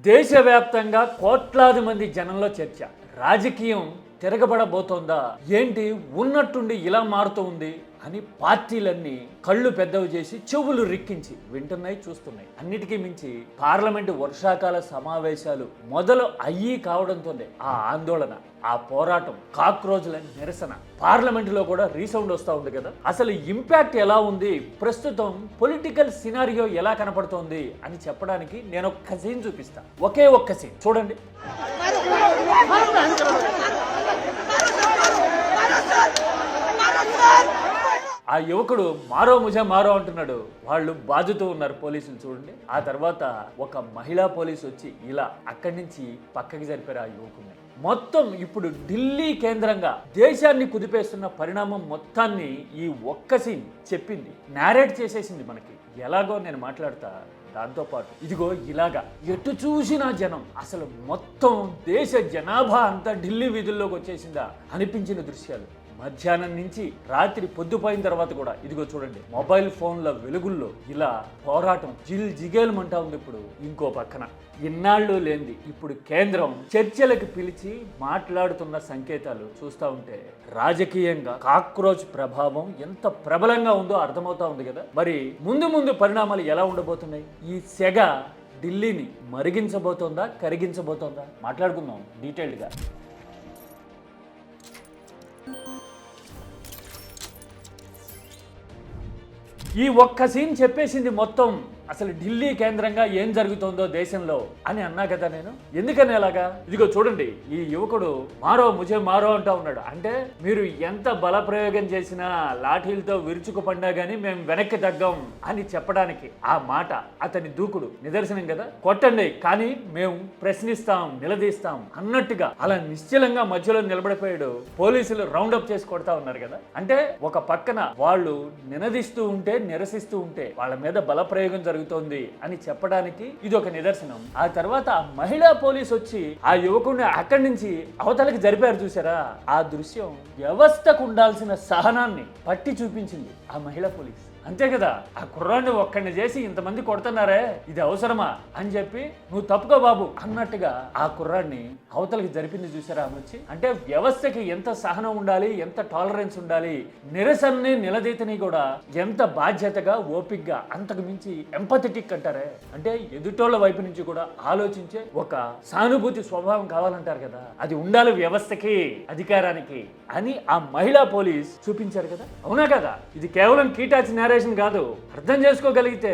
దేశవ్యాప్తంగా కోట్లాది మంది జనంలో చర్చ. రాజకీయం తిరగబడబోతోందా ఏంటి, ఉన్నట్టుండి ఇలా మారుతూ ఉంది అని పార్టీలన్నీ కళ్ళు పెద్దవి చేసి చెవులు రిక్కించి వింటున్నాయి, చూస్తున్నాయి. అన్నిటికీ మించి పార్లమెంటు వర్షాకాల సమావేశాలు మొదలు అయ్యి కావడంతోనే ఆ ఆందోళన, ఆ పోరాటం, కాక్రోజుల నిరసన పార్లమెంటులో కూడా రీసౌండ్ వస్తూ ఉంది కదా. అసలు ఇంపాక్ట్ ఎలా ఉంది, ప్రస్తుతం పొలిటికల్ సినారియో ఎలా కనపడుతోంది అని చెప్పడానికి నేను ఒక్క సీన్ చూపిస్తా. ఒకే ఒక్క సీన్ చూడండి. ఆ యువకుడు మారో ముజే మారో అంటున్నాడు. వాళ్ళు బాధతో ఉన్నారు పోలీసులు, చూడండి. ఆ తర్వాత ఒక మహిళా పోలీసు వచ్చి ఇలా అక్కడి నుంచి పక్కకి జరిపారు ఆ యువకుడిని. మొత్తం ఇప్పుడు ఢిల్లీ కేంద్రంగా దేశాన్ని కుదిపేస్తున్న పరిణామం మొత్తాన్ని ఈ ఒక్క సీన్ చెప్పింది, నేరేట్ చేసేసింది మనకి. ఎలాగో నేను మాట్లాడతా. దాంతోపాటు ఇదిగో ఇలాగా ఎటు చూసినా జనం, అసలు మొత్తం దేశ జనాభా అంతా ఢిల్లీ వీధుల్లోకి వచ్చేసిందా అనిపించిన దృశ్యాలు. మధ్యాహ్నం నుంచి రాత్రి పొద్దుపోయిన తర్వాత కూడా ఇదిగో చూడండి, మొబైల్ ఫోన్ల వెలుగుల్లో ఇలా పోరాటం జిగేలమంటా ఉంది. ఇప్పుడు ఇంకో పక్కన ఇన్నాళ్ళు లేనిది ఇప్పుడు కేంద్రం చర్చలకు పిలిచి మాట్లాడుతున్న సంకేతాలు చూస్తూ ఉంటే రాజకీయంగా కాక్రోచ్ ప్రభావం ఎంత ప్రబలంగా ఉందో అర్థమవుతా ఉంది కదా. మరి ముందు ముందు పరిణామాలు ఎలా ఉండబోతున్నాయి? ఈ సెగ ఢిల్లీని మరిగించబోతోందా, కరిగించబోతోందా? మాట్లాడుకుందాం డీటెయిల్డ్గా. ఈ ఒక్క సీన్ చెప్పేసింది మొత్తం. అసలు ఢిల్లీ కేంద్రంగా ఏం జరుగుతుందో దేశంలో అని అన్నా కదా నేను. ఎందుకని అలాగా? ఇదిగో చూడండి, ఈ యువకుడు మారో ముజే మారో అంటూ ఉన్నాడు. అంటే మీరు ఎంత బల ప్రయోగం చేసినా, లాఠీలతో విరుచుకుపడినా గానీ మేము వెనక్కి తగ్గం అని చెప్పడానికి ఆ మాట, అతని దూకుడు నిదర్శనం కదా. కొట్టండి కానీ మేము ప్రశ్నిస్తాం, నిలదీస్తాం అన్నట్టుగా అలా నిశ్చలంగా మధ్యలో నిలబడిపోయాడు. పోలీసులు రౌండప్ చేసి కొడతా ఉన్నారు కదా. అంటే ఒక పక్కన వాళ్ళు నినదిస్తూ ఉంటే, నిరసిస్తూ ఉంటే వాళ్ళ మీద బల ప్రయోగం జరుగుతోంది అని చెప్పడానికి ఇది ఒక నిదర్శనం. ఆ తర్వాత ఆ మహిళా పోలీస్ వచ్చి ఆ యువకుడిని అక్కడి నుంచి అవతలకి జరిపారు, చూసారా? ఆ దృశ్యం వ్యవస్థకు ఉండాల్సిన సహనాన్ని పట్టి చూపించింది ఆ మహిళా పోలీస్. అంతే కదా, ఆ కుర్రాన్ని ఒక్కడిని చేసి ఇంతమంది కొడుతున్నారే, ఇది అవసరమా అని చెప్పి నువ్వు తప్పుకో బాబు అన్నట్టుగా ఆ కుర్రాన్ని అవతలకి జరిపింది, చూసారా ఆమె వచ్చి. అంటే వ్యవస్థకి ఎంత సహనం ఉండాలి, ఎంత టాలరెన్స్ ఉండాలి, నిరసనని నిలదీతని కూడా ఎంత బాధ్యతగా, ఓపిక్గా, అంతకు మించి ఎంపథెటిక్ అంటారే, అంటే ఎదుటోళ్ళ వైపు నుంచి కూడా ఆలోచించే ఒక సానుభూతి స్వభావం కావాలంటారు కదా, అది ఉండాలి వ్యవస్థకి, అధికారానికి అని ఆ మహిళా పోలీస్ చూపించారు కదా. అవునా కదా? ఇది కేవలం కీటాచి నేరేషన్ కాదు. అర్థం చేసుకోగలిగితే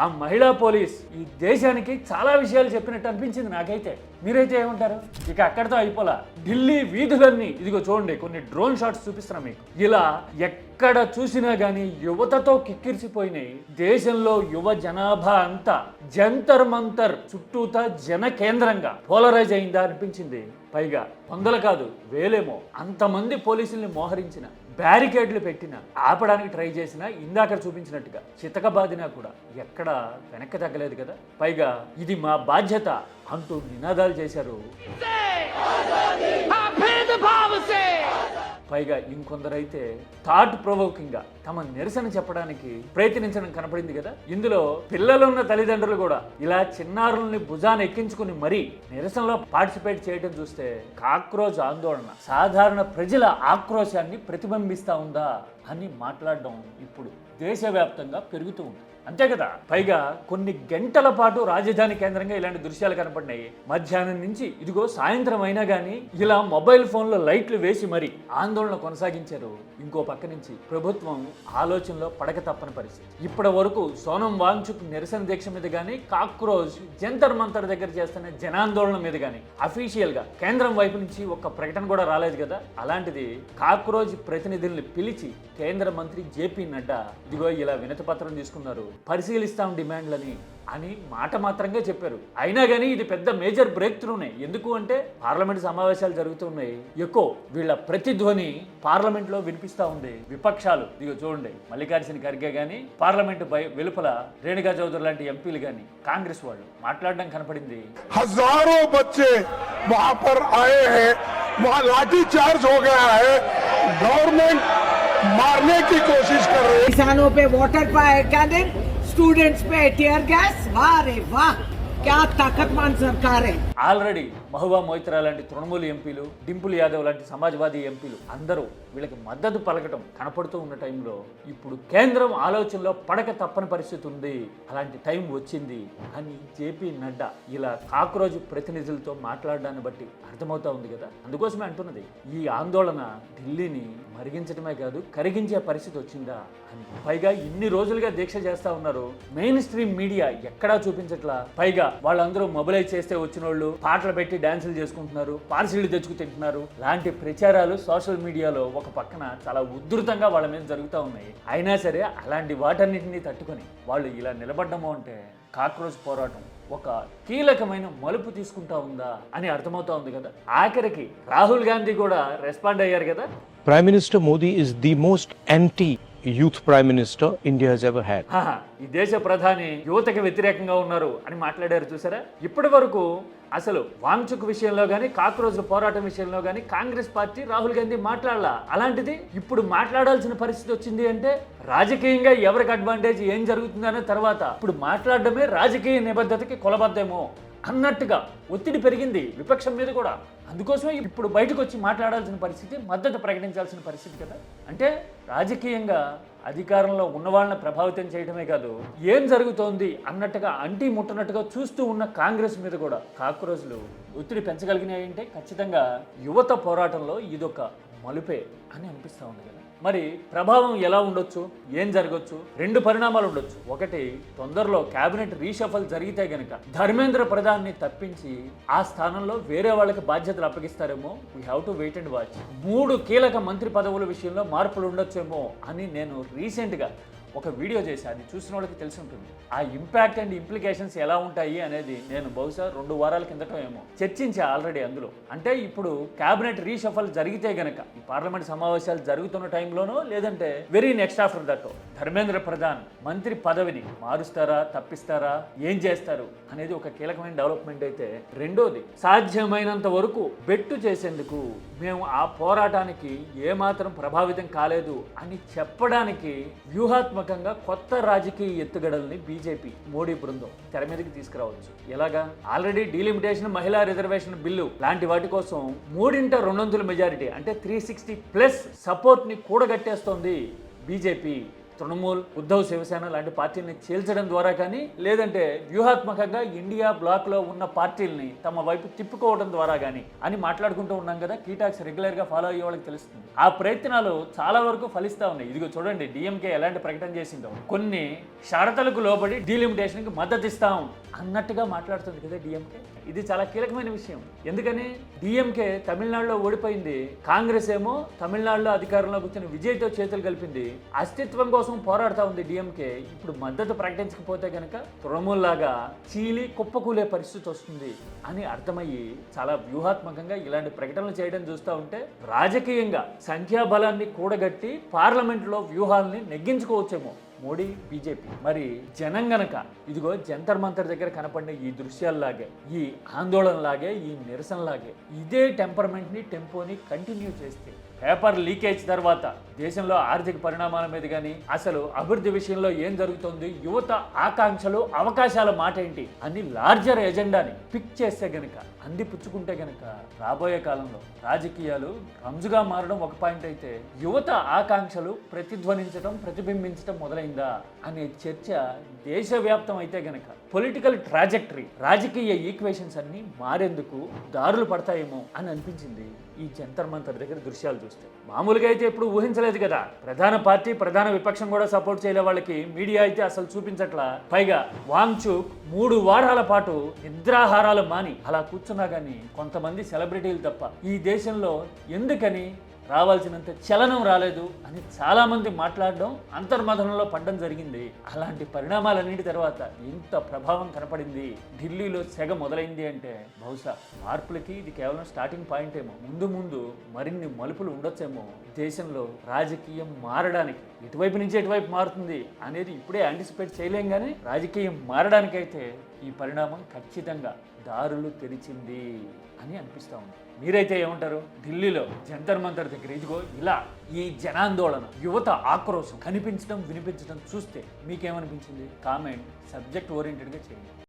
ఆ మహిళా పోలీస్ ఈ దేశానికి చాలా విషయాలు చెప్పినట్టు అనిపించింది నాకైతే. మీరైతే ఏమంటారు? ఇక అక్కడితో అయిపోలా. ఢిల్లీ వీధులన్నీ ఇదిగో చూడండి, కొన్ని డ్రోన్ షాట్స్ చూపిస్తున్నాం మీకు. ఇలా ఎక్కడ చూసినా గానీ యువతతో కిక్కిరిసిపోయినాయి. దేశంలో యువ జనాభా అంతా జంతర్ మంతర్ చుట్టూతా జన కేంద్రంగా పోలరైజ్ అయిందా అనిపించింది. పైగా వందలు కాదు, వేలేమో అంతమంది పోలీసుల్ని మోహరించిన, బ్యారికేడ్లు పెట్టిన, ఆపడానికి ట్రై చేసినా, ఇందాక చూపించినట్టుగా చితకబాదినా కూడా ఎక్కడ వెనక్కి తగ్గలేదు కదా. పైగా ఇది మా బాధ్యత అంటూ నినాదాలు చేశారు. పైగా ఇంకొందరైతే థాట్ ప్రొవోకింగ్ గా తమ నిరసన చెప్పడానికి ప్రయత్నించడం కనపడింది కదా. ఇందులో పిల్లలున్న తల్లిదండ్రులు కూడా ఇలా చిన్నారుల్ని భుజాన్ని ఎక్కించుకుని మరీ నిరసనలో పార్టిసిపేట్ చేయడం చూస్తే కాక్రోచ్ ఆందోళన సాధారణ ప్రజల ఆక్రోశాన్ని ప్రతిబింబిస్తా ఉందా అని మాట్లాడడం ఇప్పుడు దేశవ్యాప్తంగా పెరుగుతూ ఉంది. అంతే కదా. పైగా కొన్ని గంటల పాటు రాజధాని కేంద్రంగా ఇలాంటి దృశ్యాలు కనపడినాయి. మధ్యాహ్నం నుంచి ఇదిగో సాయంత్రం అయినా కానీ ఇలా మొబైల్ ఫోన్లో లైట్లు వేసి మరి ఆందోళన కొనసాగించారు. ఇంకో పక్క నుంచి ప్రభుత్వం ఆలోచనలో పడక తప్పని పరిస్థితి. ఇప్పటి వరకు సోనం వాంగ్చుక్ నిరసన దీక్ష మీద కానీ, కాక్రోచ్ జంతర్ మంతర్ దగ్గర చేస్తున్న జనాందోళన మీద కానీ అఫీషియల్ గా కేంద్రం వైపు నుంచి ఒక ప్రకటన కూడా రాలేదు కదా. అలాంటిది కాక్రోచ్ ప్రతినిధుల్ని పిలిచి కేంద్ర మంత్రి జేపీ నడ్డా ఇదిగో ఇలా వినతి పత్రం తీసుకున్నారు, పరిశీలిస్తాం డిమాండ్లని అని మాట మాత్రంగా చెప్పారు. అయినా కానీ ఇది పెద్ద మేజర్ బ్రేక్ త్రూనే. ఎందుకు అంటే పార్లమెంట్ సమావేశాలు జరుగుతున్నాయి, ఎక్కువ వీళ్ళ ప్రతిధ్వని పార్లమెంట్ లో వినిపిస్తా ఉంది. విపక్షాలు ఇదిగో చూడండి, మల్లికార్జున ఖర్గే గాని, పార్లమెంట్ వెలుపల రేణుకా చౌదరి లాంటి ఎంపీలు గాని, కాంగ్రెస్ వాళ్ళు మాట్లాడడం కనపడింది. హజారో బచ్చే వహాं पर आए हैं, वहां लाठी चार्ज हो गया है, गवर्नमेंट मारने की कोशिश कर रही है। किसानों पे वाटर कैनन, स्टूडेंट्स पे टीयर गैस, वाह रे वाह। क्या ताकतवान सरकार है। ఆల్రెడీ మహువా మొయిత్రా లాంటి తృణమూల్ ఎంపీలు, డింపుల్ యాదవ్ లాంటి సమాజ్వాదీ ఎంపీలు అందరూ వీళ్ళకి మద్దతు పలకటం కనపడుతూ ఉన్న టైంలో ఇప్పుడు కేంద్రం ఆలోచనలో పడక తప్పని పరిస్థితి ఉంది, అలాంటి టైం వచ్చింది అని జేపీ నడ్డా ఇలా కాక్రోజ్ ప్రతినిధులతో మాట్లాడడాన్ని బట్టి అర్థమవుతా ఉంది కదా. అందుకోసమే అంటున్నది ఈ ఆందోళన ఢిల్లీని మరిగించడమే కాదు కరిగించే పరిస్థితి వచ్చిందా అని. పైగా ఇన్ని రోజులుగా దీక్ష చేస్తా ఉన్నారు, మెయిన్ స్ట్రీమ్ మీడియా ఎక్కడా చూపించట్లా. పైగా వాళ్ళందరూ మొబిలైజ్ చేస్తే వచ్చిన వాళ్ళు పాటలు పెట్టి డాన్సులు చేసుకుంటున్నారు, పార్సిళ్ళు తెచ్చుకు తింటున్నారు లాంటి ప్రచారాలు సోషల్ మీడియాలో ఒక పక్కన చాలా ఉధృతంగా వాళ్ళ మీద జరుగుతూ ఉన్నాయి. అయినా సరే అలాంటి వాటన్నిటిని తట్టుకొని వాళ్ళు ఇలా నిలబడ్డము అంటే కాక్రోచ్ పోరాటం ఒక కీలకమైన మలుపు తీసుకుంటా ఉందా అని అర్థమవుతా ఉంది కదా. ఆఖరికి రాహుల్ గాంధీ కూడా రెస్పాండ్ అయ్యారు కదా. Prime Minister Modi is the most anti-youth Prime Minister India has ever had. ఈ దేశ ప్రధాని యువతకి వ్యతిరేకంగా ఉన్నారు అని మాట్లాడారు చూసారా. ఇప్పటి వరకు అసలు వాంగ్చుక్ విషయంలో కానీ కాక్రోజ్ల పోరాటం విషయంలో కానీ కాంగ్రెస్ పార్టీ రాహుల్ గాంధీ మాట్లాడాల. అలాంటిది ఇప్పుడు మాట్లాడాల్సిన పరిస్థితి వచ్చింది అంటే రాజకీయంగా ఎవరికి అడ్వాంటేజ్ ఏం జరుగుతుందనే తర్వాత ఇప్పుడు మాట్లాడడమే రాజకీయ నిబద్ధతకి కొలబద్దేమో అన్నట్టుగా ఒత్తిడి పెరిగింది విపక్షం మీద కూడా. అందుకోసమే ఇప్పుడు బయటకు వచ్చి మాట్లాడాల్సిన పరిస్థితి, మద్దతు ప్రకటించాల్సిన పరిస్థితి కదా. అంటే రాజకీయంగా అధికారంలో ఉన్న వాళ్ళని ప్రభావితం చేయడమే కాదు, ఏం జరుగుతోంది అన్నట్టుగా అంటీ ముట్టనట్టుగా చూస్తూ ఉన్న కాంగ్రెస్ మీద కూడా కాక్రోజ్లు ఒత్తిడి పెంచగలిగినాయి అంటే ఖచ్చితంగా యువత పోరాటంలో ఇదొక మలుపే అని అనిపిస్తూ ఉంది కదా. మరి ప్రభావం ఎలా ఉండొచ్చు, ఏం జరగచ్చు? రెండు పరిణామాలు ఉండొచ్చు. ఒకటి, తొందరలో కేబినెట్ రీషఫల్ జరిగితే గనక ధర్మేంద్ర ప్రధాన్ని తప్పించి ఆ స్థానంలో వేరే వాళ్ళకి బాధ్యతలు అప్పగిస్తారేమో. We have to wait and watch. 3 కీలక మంత్రి పదవుల విషయంలో మార్పులు ఉండొచ్చేమో అని నేను రీసెంట్గా ఒక వీడియో చేసి అది చూసిన వాళ్ళకి తెలిసి ఉంటుంది. ఆ ఇంపాక్ట్ అండ్ ఇంప్లికేషన్స్ ఎలా ఉంటాయి అనేది నేను బహుశా 2 వారాల కిందట ఏమో చర్చించా ఆల్రెడీ అందులో. అంటే ఇప్పుడు క్యాబినెట్ రీషఫల్ జరిగితే గనక ఈ పార్లమెంట్ సమావేశాలు జరుగుతున్న టైంలోనో లేదంటే very next after that Dharmendra Pradhan Mantri పదవిని మారుస్తారా, తప్పిస్తారా, ఏం చేస్తారు అనేది ఒక కీలకమైన డెవలప్మెంట్ అయితే. రెండోది, సాధ్యమైనంత వరకు బెట్టు చేసేందుకు మేము ఆ పోరాటానికి ఏమాత్రం ప్రభావితం కాలేదు అని చెప్పడానికి వ్యూహాత్మకంగా కొత్త రాజకీయ ఎత్తుగడల్ని బీజేపీ మోడీ బృందం తెర మీదకి తీసుకురావచ్చు. ఎలాగా? ఆల్రెడీ డీలిమిటేషన్, మహిళా రిజర్వేషన్ బిల్లు లాంటి వాటి కోసం 3/2 మెజారిటీ అంటే 360+ సపోర్ట్ ని కూడగట్టేస్తోంది బీజేపీ. తృణమూల్, ఉద్ధవ్, శివసేన లాంటి పార్టీల్ని చీల్చడం ద్వారా కానీ లేదంటే వ్యూహాత్మకంగా ఇండియా బ్లాక్లో ఉన్న పార్టీల్ని తమ వైపు తిప్పుకోవడం ద్వారా కానీ అని మాట్లాడుకుంటూ ఉన్నాం కదా. కీటాక్స్ రెగ్యులర్గా ఫాలో అయ్యే వాళ్ళకి తెలుస్తుంది. ఆ ప్రయత్నాలు చాలా వరకు ఫలిస్తూ ఉన్నాయి. ఇదిగో చూడండి, డిఎంకే ఎలాంటి ప్రకటన చేసిందో, కొన్ని షరతులకు లోబడి డీలిమిటేషన్కి మద్దతు ఇస్తాం అన్నట్టుగా మాట్లాడుతుంది కదా డిఎంకే. ఇది చాలా కీలకమైన విషయం. ఎందుకని డిఎంకే తమిళనాడులో ఓడిపోయింది, కాంగ్రెస్ ఏమో తమిళనాడులో అధికారంలోకి వచ్చిన విజయ్తో చేతులు కలిపింది, అస్తిత్వం కోసం పోరాడుతూ ఉంది డిఎంకే. ఇప్పుడు మద్దతు ప్రకటించకపోతే కనుక తృణమూల్ లాగా చీలి కుప్పకూలే పరిస్థితి వస్తుంది అని అర్థమయ్యి చాలా వ్యూహాత్మకంగా ఇలాంటి ప్రకటనలు చేయడం చూస్తూ ఉంటే రాజకీయంగా సంఖ్యాబలాన్ని కూడగట్టి పార్లమెంట్లో వ్యూహాలని నెగ్గించుకోవచ్చేమో మోడీ, బీజేపీ. మరి జనం గనక ఇదిగో జంతర్ మంతర్ దగ్గర కనపడిన ఈ దృశ్యాల్లాగే, ఈ ఆందోళనలాగే, ఈ నిరసనలాగే ఇదే టెంపర్మెంట్ని, టెంపోని కంటిన్యూ చేస్తే పేపర్ లీకేజ్ తర్వాత దేశంలో ఆర్థిక పరిణామాల మీద కానీ అసలు అభివృద్ధి విషయంలో ఏం జరుగుతుంది, యువత ఆకాంక్షలు, అవకాశాల మాట ఏంటి అని లార్జర్ ఎజెండాని పిక్ చేస్తే గనక, అందిపుచ్చుకుంటే గనక రాబోయే కాలంలో రాజకీయాలు రంజుగా మారడం ఒక పాయింట్ అయితే, యువత ఆకాంక్షలు ప్రతిధ్వనించడం, ప్రతిబింబించడం మొదలైందా అనే చర్చ దేశవ్యాప్తం అయితే గనక పొలిటికల్ ట్రాజెక్టరీ, రాజకీయ ఈక్వేషన్స్ అన్ని మారేందుకు దారులు పడతాయేమో అని అనిపించింది ఈ జంతర్ మంతర్ దగ్గర దృశ్యాలు చూస్తే. మామూలుగా అయితే ఎప్పుడు ఊహించలేదు కదా, ప్రధాన పార్టీ, ప్రధాన విపక్షం కూడా సపోర్ట్ చేయలే వాళ్ళకి, మీడియా అయితే అసలు చూపించట్లా. పైగా వాంగ్చుక్ 3 వారాల పాటు నిద్రాహారాలు మాని అలా కూర్చున్నా కానీ కొంతమంది సెలబ్రిటీలు తప్ప ఈ దేశంలో ఎందుకని రావాల్సినంత చలనం రాలేదు అని చాలా మంది మాట్లాడడం, అంతర్మథనంలో పడడం జరిగింది. అలాంటి పరిణామాలన్నిటి తర్వాత ఇంత ప్రభావం కనపడింది, ఢిల్లీలో సెగ మొదలైంది అంటే బహుశా మార్పులకి ఇది కేవలం స్టార్టింగ్ పాయింట్ ఏమో. ముందు ముందు మరిన్ని మలుపులు ఉండొచ్చేమో. దేశంలో రాజకీయం మారడానికి ఇటువైపు నుంచి ఎటువైపు మారుతుంది అనేది ఇప్పుడే యాంటిసిపేట్ చేయలేం, కానీ రాజకీయం మారడానికైతే ఈ పరిణామం ఖచ్చితంగా దారులు తెరిచింది అని అనిపిస్తూ ఉంది. మీరైతే ఏమంటారు? ఢిల్లీలో జంతర్ మంతర్ దగ్గర ఇదిగో ఇలా ఈ జనాందోళన, యువత ఆక్రోశం కనిపించడం, వినిపించడం చూస్తే మీకేమనిపించింది? కామెంట్ సబ్జెక్ట్ ఓరియంటెడ్గా చేయండి.